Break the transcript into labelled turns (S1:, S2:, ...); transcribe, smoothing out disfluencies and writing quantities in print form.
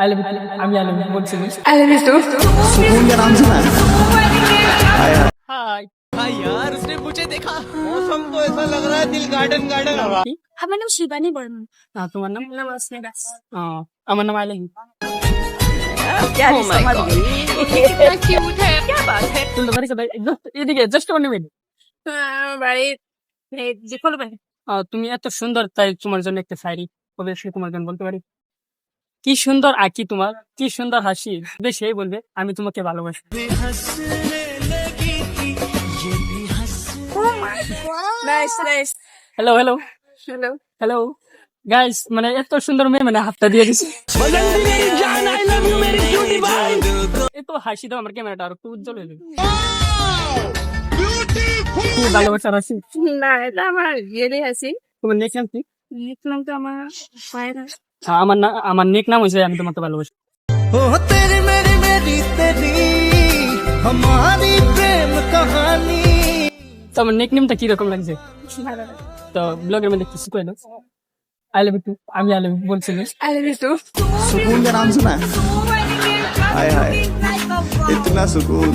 S1: I love you, আমি I love you বলছি।
S2: I love you too.
S3: सुकून के नाम सुना है?
S1: হাই
S4: हाँ यार उसने मुझे देखा मौसम तो ऐसा लग रहा है दिल गार्डन गार्डन हवा
S2: আমার নাম শিবানী বর্মন।
S1: তোমার নাম?
S2: নাম আসনে দাস।
S1: আমার নাম I love you.
S2: Oh my god. कितना क्यूट है। क्या बात है।
S1: তুলতে পারি কোথায়? এদিকে জাস্ট 1 মিনিট।
S2: আমার বাড়ি জিকল বাড়ি।
S1: তুমি এত সুন্দর, তাই তোমার জন্য একটা শায়রি অবশ্যই তোমার জন্য বলতে পারি। কি সুন্দর আঁকি তোমার, কি সুন্দর হাসি, সেই বলবে আমি তোমাকে ভালোবাসি।
S2: Nice nice.
S1: Hello hello
S2: hello.
S1: Hello guys, মানে এত সুন্দর মেয়ে, মানে হাতটা দিয়ে দিছি। এত হাসি দাও আমার ক্যামেরাটা আর একটু উজ্জ্বল হয়ে যাবে। কি ভালোবাসার হাসি।
S2: না এটা আমার রিয়েলি হাসি।
S1: তোমার নেক নাম কি?
S2: লিখলাম তো আমার পায়রা।
S1: আমার নেক নাম হয়েছে আমি তোমাকে ভালোবাসি।
S4: ओ तेरी मेरी मेरी तेरी हमारी प्रेम कहानी
S1: তো আমার नेक নেমটা কি রকম লাগছে?
S2: ভালো লাগে।
S1: তো ব্লগের মধ্যে কিছু কইলো। আই লাভ ইউ, আমি আই লাভ ইউ বলছি।
S2: I love you too.
S3: सुकून का नाम सुना है? हाय हाय, इतना सुकून